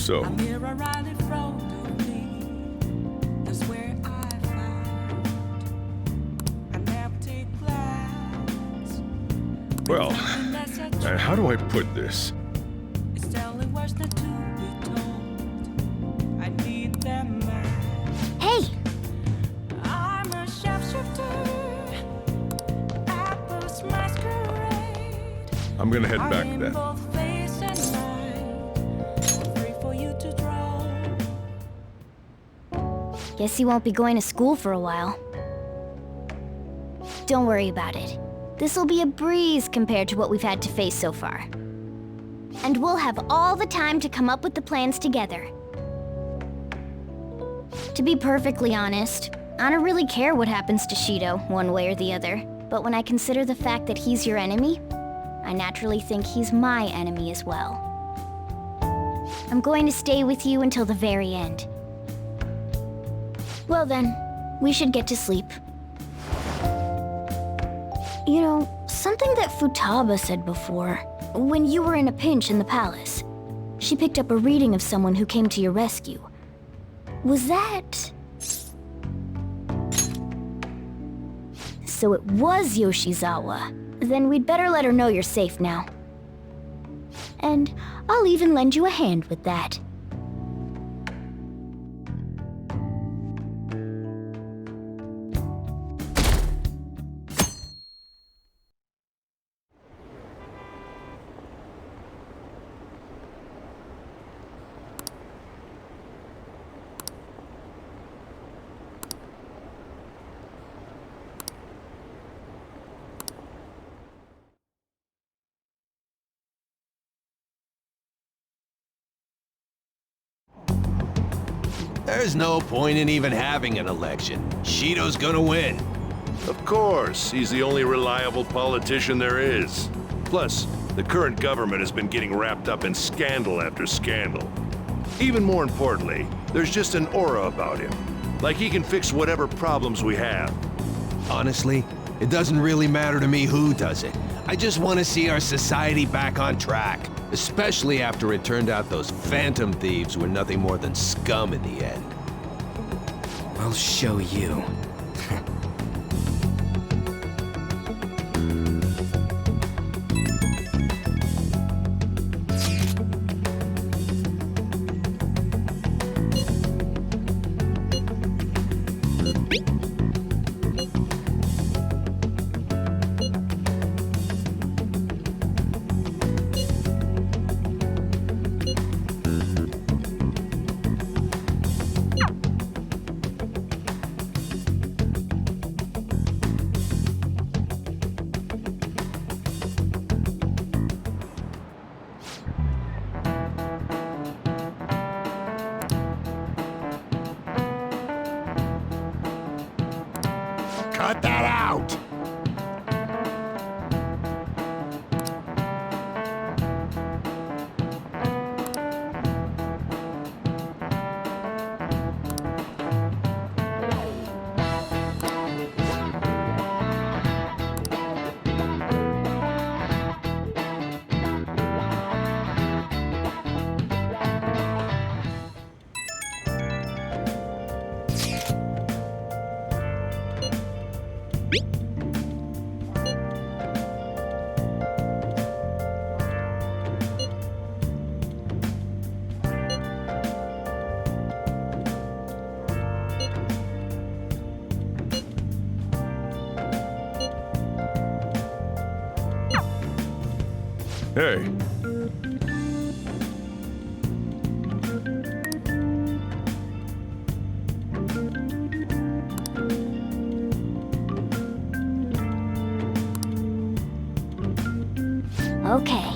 so. Well, how do I put this? Hey! I'm gonna head back then. Guess you won't be going to school for a while. Don't worry about it. This'll be a breeze compared to what we've had to face so far. And we'll have all the time to come up with the plans together. To be perfectly honest, I don't really care what happens to Shido, one way or the other. But when I consider the fact that he's your enemy, I naturally think he's my enemy as well. I'm going to stay with you until the very end. Well then, we should get to sleep. You know, something that Futaba said before, when you were in a pinch in the palace, she picked up a reading of someone who came to your rescue. Was that... So it was Yoshizawa. Then we'd better let her know you're safe now. And I'll even lend you a hand with that. There's no point in even having an election. Shido's gonna win. Of course, he's the only reliable politician there is. Plus, the current government has been getting wrapped up in scandal after scandal. Even more importantly, there's just an aura about him. Like he can fix whatever problems we have. Honestly, it doesn't really matter to me who does it. I just want to see our society back on track. Especially after it turned out those Phantom Thieves were nothing more than scum in the end. I'll show you. Cut that out! Hey. Okay.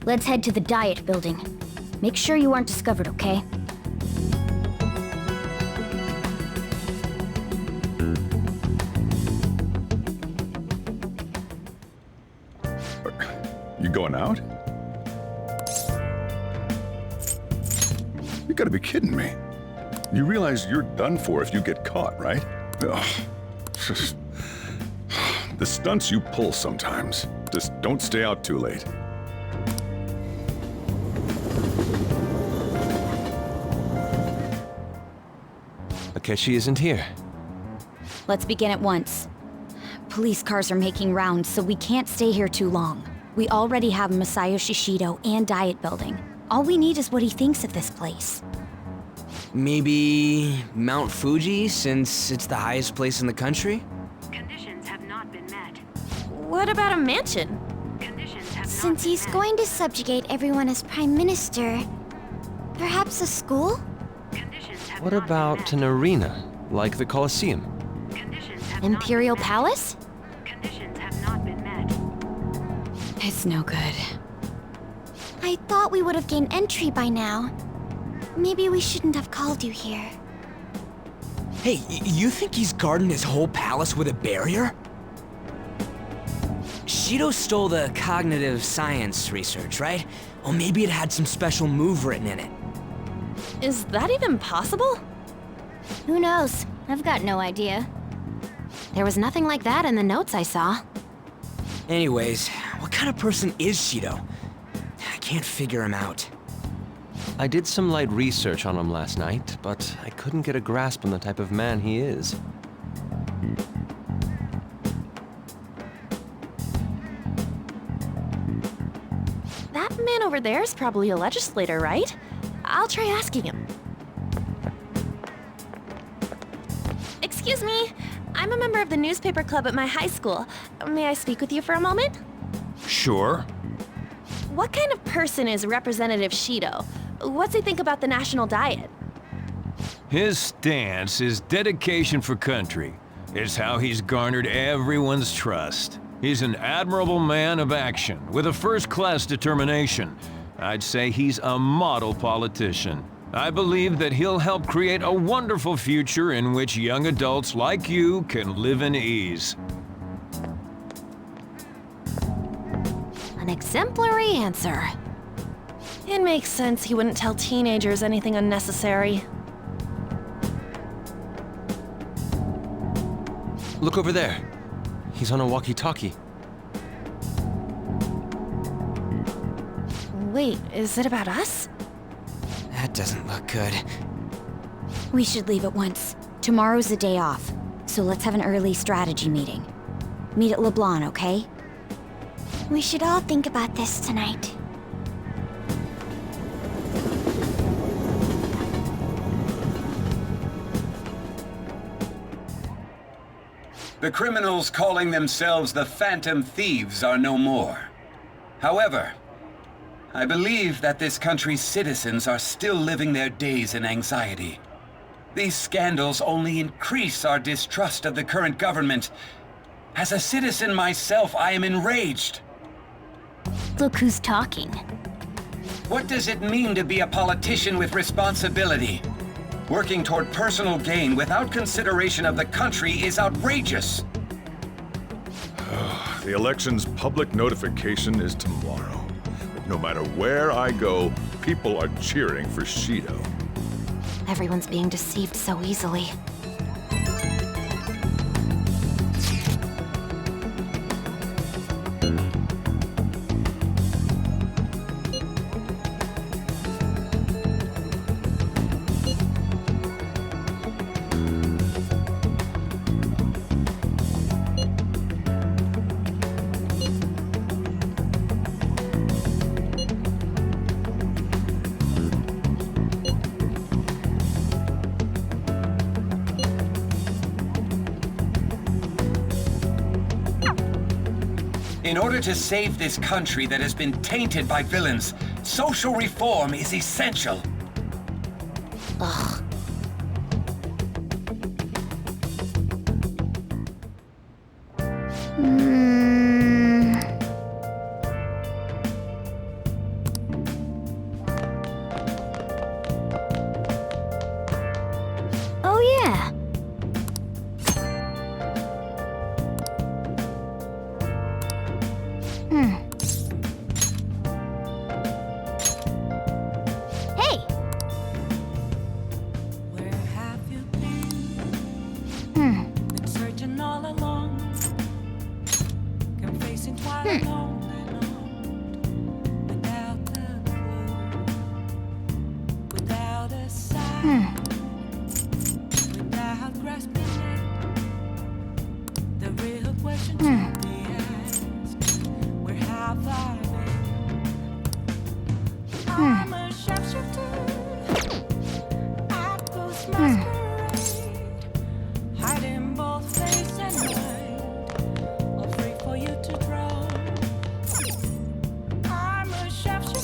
Let's head to the diet building. Make sure you aren't discovered, okay? You going out? You gotta be kidding me. You realize you're done for if you get caught, right? Ugh. The stunts you pull sometimes. Just don't stay out too late. Akechi isn't here. Let's begin at once. Police cars are making rounds, so we can't stay here too long. We already have Masayoshi Shido and Diet Building. All we need is what he thinks of this place. Maybe Mount Fuji, since it's the highest place in the country? Conditions have not been met. What about a mansion? Conditions have Since not been he's met. going to subjugate everyone as Prime Minister, perhaps a school? Conditions have What not about been an arena, like the Colosseum? met. Conditions have Imperial not been met. Palace? Conditions have not been met. It's no good. I thought we would have gained entry by now. Maybe we shouldn't have called you here. Hey, you think he's guarding his whole palace with a barrier? Shido stole the cognitive science research, right? Well, maybe it had some special move written in it. Is that even possible? Who knows? I've got no idea. There was nothing like that in the notes I saw. Anyways, what kind of person is Shido? I can't figure him out. I did some light research on him last night, but I couldn't get a grasp on the type of man he is. That man over there is probably a legislator, right? I'll try asking him. Excuse me, I'm a member of the newspaper club at my high school. May I speak with you for a moment? Sure. What kind of person is Representative Shido? What's he think about the national diet? His stance, his dedication for country, is how he's garnered everyone's trust. He's an admirable man of action, with a first-class determination. I'd say he's a model politician. I believe that he'll help create a wonderful future in which young adults like you can live in ease. An exemplary answer. It makes sense he wouldn't tell teenagers anything unnecessary. Look over there. He's on a walkie-talkie. Wait, is it about us? That doesn't look good. We should leave at once. Tomorrow's a day off, so let's have an early strategy meeting. Meet at Leblanc, okay? We should all think about this tonight. The criminals calling themselves the Phantom Thieves are no more. However, I believe that this country's citizens are still living their days in anxiety. These scandals only increase our distrust of the current government. As a citizen myself, I am enraged. Look who's talking. What does it mean to be a politician with responsibility? Working toward personal gain without consideration of the country is outrageous. The election's public notification is tomorrow. But no matter where I go, people are cheering for Shido. Everyone's being deceived so easily. In order to save this country that has been tainted by villains, social reform is essential. Ugh. Without grasping it, the real question to be asked, where have I been? I'm a sharpshooter, I post masquerade, hiding both face and mind, all free for you to draw. I'm a sharpshooter.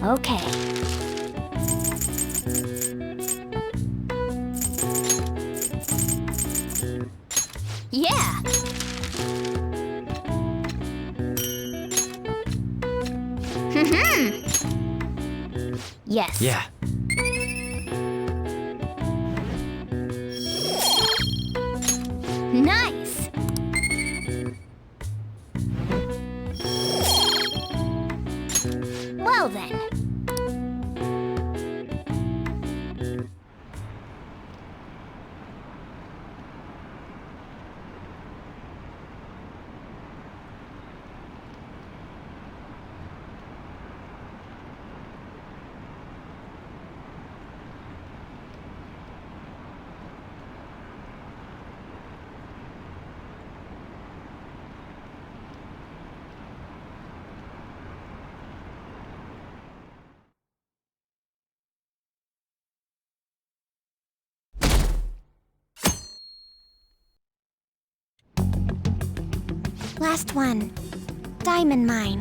Okay. Yeah! Yes. Yeah. Nice! Well then. Last one. Diamond mine.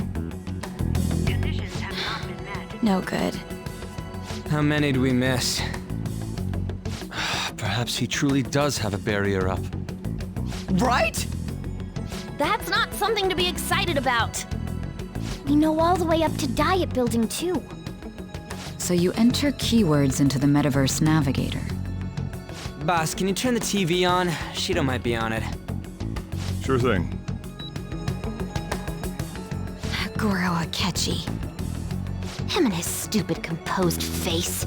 Conditions have not been met. No good. How many do we miss? Perhaps he truly does have a barrier up. Right? That's not something to be excited about. We know all the way up to Diet Building, too. So you enter keywords into the Metaverse Navigator. Boss, can you turn the TV on? Shido might be on it. Sure thing. Goro Akechi. Him and his stupid composed face.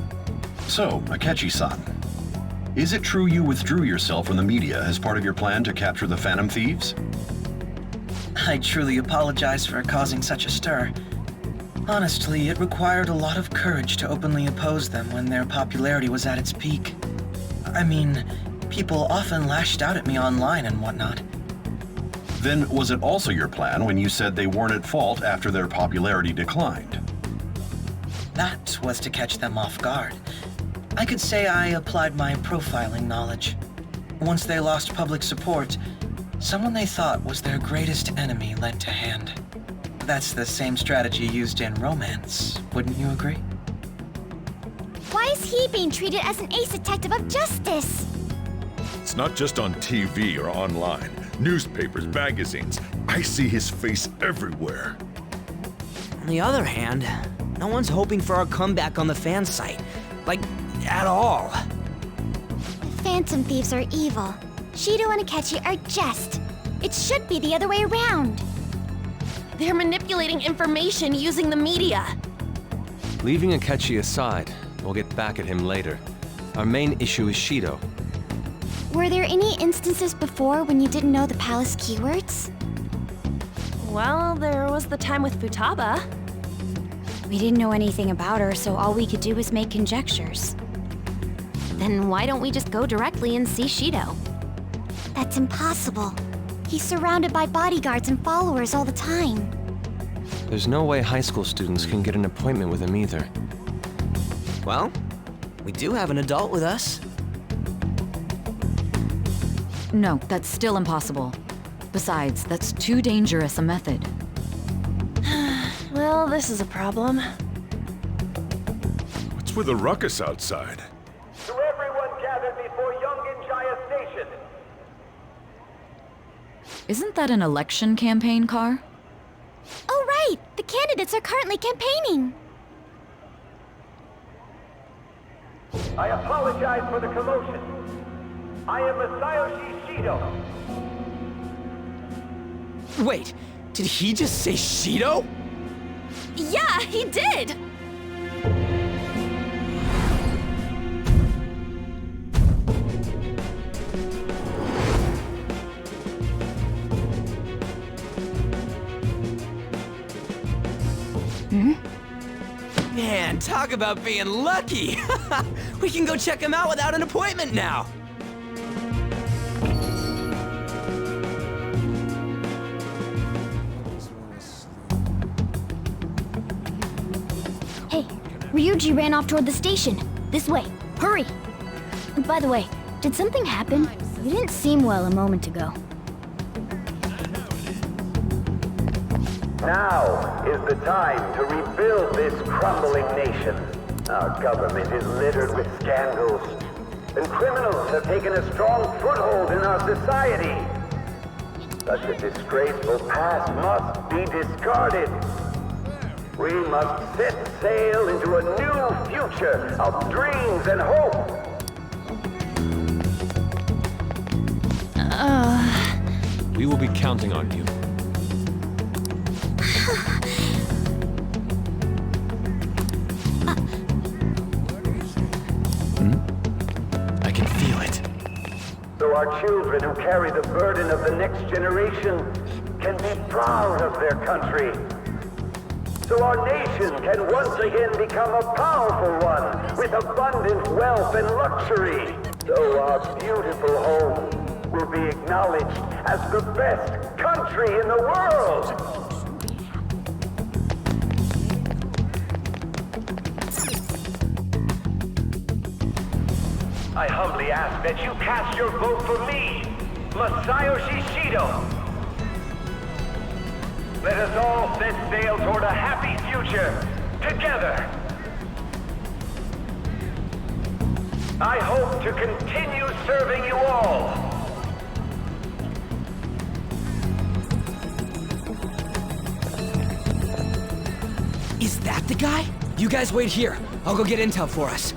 So, Akechi-san, is it true you withdrew yourself from the media as part of your plan to capture the Phantom Thieves? I truly apologize for causing such a stir. Honestly, it required a lot of courage to openly oppose them when their popularity was at its peak. I mean, people often lashed out at me online and whatnot. Then was it also your plan when you said they weren't at fault after their popularity declined? That was to catch them off guard. I could say I applied my profiling knowledge. Once they lost public support, someone they thought was their greatest enemy lent a hand. That's the same strategy used in romance, wouldn't you agree? Why is he being treated as an ace detective of justice? It's not just on TV or online. Newspapers, magazines. I see his face everywhere. On the other hand, no one's hoping for our comeback on the fan site. Like, at all. Phantom Thieves are evil. Shido and Akechi are just. It should be the other way around. They're manipulating information using the media. Leaving Akechi aside, we'll get back at him later. Our main issue is Shido. Were there any instances before when you didn't know the palace keywords? Well, there was the time with Futaba. We didn't know anything about her, so all we could do was make conjectures. Then why don't we just go directly and see Shido? That's impossible. He's surrounded by bodyguards and followers all the time. There's no way high school students can get an appointment with him either. Well, we do have an adult with us. No, that's still impossible. Besides, that's too dangerous a method. Well, this is a problem. What's with the ruckus outside? To everyone gathered before Yongen-Jaya Station. Isn't that an election campaign car? Oh, right! The candidates are currently campaigning! I apologize for the commotion. I am Masayoshi Shido. Wait, did he just say Shido? Yeah, he did! Man, talk about being lucky! We can go check him out without an appointment now! Hey, Ryuji ran off toward the station. This way. Hurry! By the way, did something happen? You didn't seem well a moment ago. Now is the time to rebuild this crumbling nation. Our government is littered with scandals, and criminals have taken a strong foothold in our society. Such a disgraceful past must be discarded. We must set sail into a new future of dreams and hope. We will be counting on you. I can feel it. So our children who carry the burden of the next generation can be proud of their country. So our nation can once again become a powerful one with abundant wealth and luxury. So our beautiful home will be acknowledged as the best country in the world. I humbly ask that you cast your vote for me, Masayoshi Shido. Let us all set sail toward a happy future, together. I hope to continue serving you all. Is that the guy? You guys wait here. I'll go get intel for us.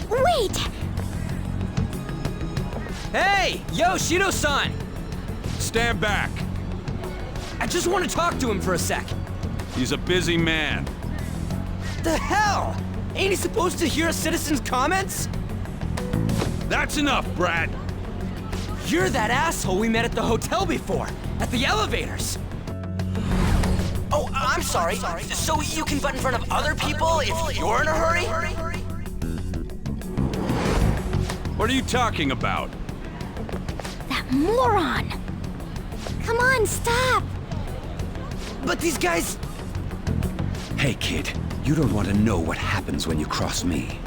Wait! Hey! Yo, Shido-san! Stand back. I just want to talk to him for a sec. He's a busy man. The hell? Ain't he supposed to hear a citizen's comments? That's enough, Brad. You're that asshole we met at the hotel before, at the elevators. Oh, I'm sorry. So you can butt in front of other people if you're in a hurry? What are you talking about? That moron! Come on, stop! But these guys... Hey, kid. You don't want to know what happens when you cross me.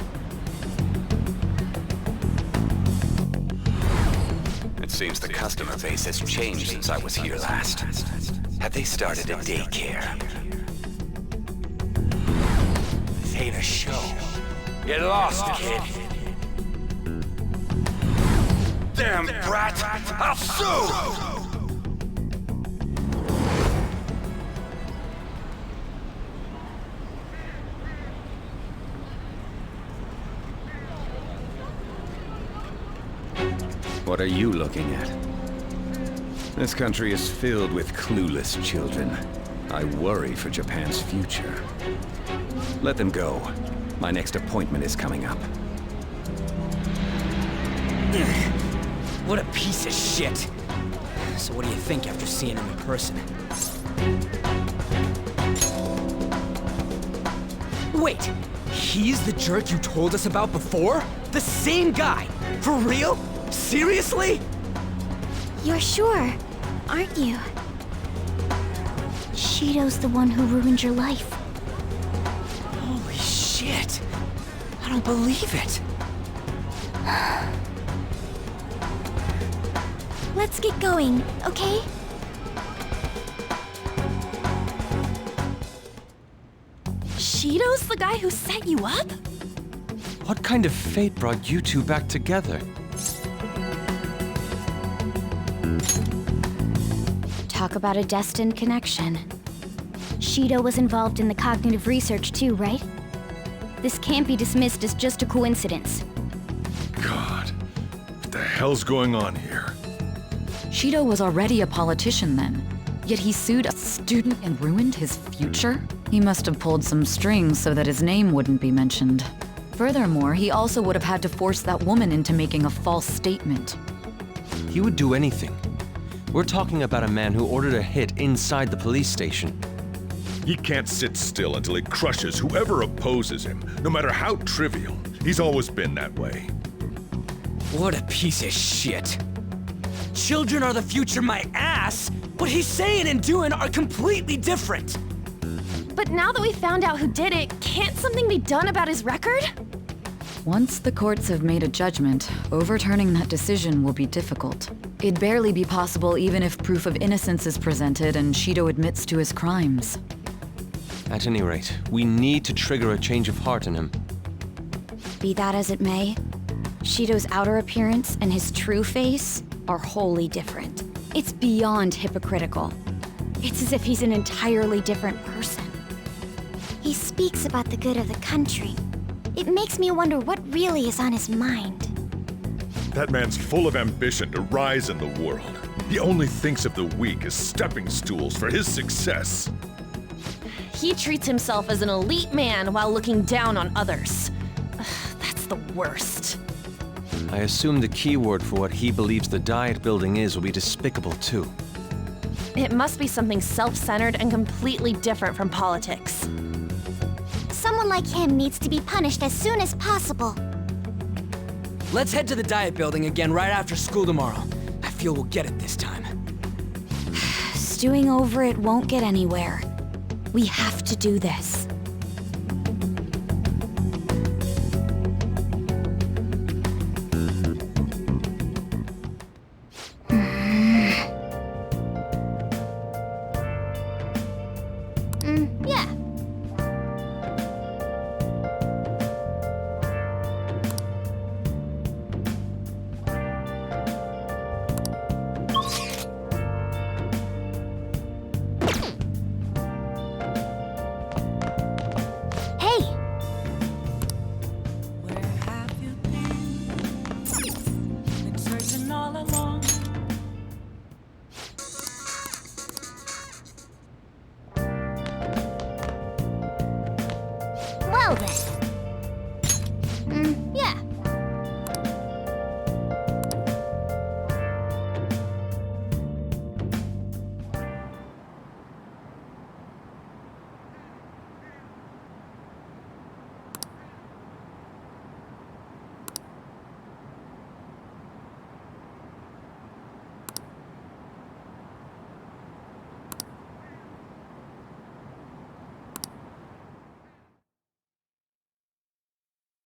It seems the customer base has changed since I was here last. Have they started a daycare? This ain't a show. Get lost, kid. Damn brat! I'll sue! What are you looking at? This country is filled with clueless children. I worry for Japan's future. Let them go. My next appointment is coming up. What a piece of shit. So what do you think after seeing him in person? Wait, he's the jerk you told us about before? The same guy? For real? Seriously? You're sure, aren't you? Shido's the one who ruined your life. Holy shit. I don't believe it. Let's get going, okay? Shido's the guy who set you up? What kind of fate brought you two back together? Talk about a destined connection. Shido was involved in the cognitive research too, right? This can't be dismissed as just a coincidence. God, what the hell's going on here? Shido was already a politician then, yet he sued a student and ruined his future? He must have pulled some strings so that his name wouldn't be mentioned. Furthermore, he also would have had to force that woman into making a false statement. He would do anything. We're talking about a man who ordered a hit inside the police station. He can't sit still until he crushes whoever opposes him, no matter how trivial. He's always been that way. What a piece of shit. Children are the future, my ass! What he's saying and doing are completely different! But now that we found out who did it, can't something be done about his record? Once the courts have made a judgment, overturning that decision will be difficult. It'd barely be possible even if proof of innocence is presented and Shido admits to his crimes. At any rate, we need to trigger a change of heart in him. Be that as it may, Shido's outer appearance and his true face are wholly different. It's beyond hypocritical. It's as if he's an entirely different person. He speaks about the good of the country. It makes me wonder what really is on his mind. That man's full of ambition to rise in the world. He only thinks of the weak as stepping stools for his success. He treats himself as an elite man while looking down on others. Ugh, that's the worst. I assume the key word for what he believes the Diet Building is will be despicable too. It must be something self-centered and completely different from politics. Someone like him needs to be punished as soon as possible. Let's head to the Diet Building again right after school tomorrow. I feel we'll get it this time. Stewing over it won't get anywhere. We have to do this. Yeah. Hey! Where have you been searching all along? Well then.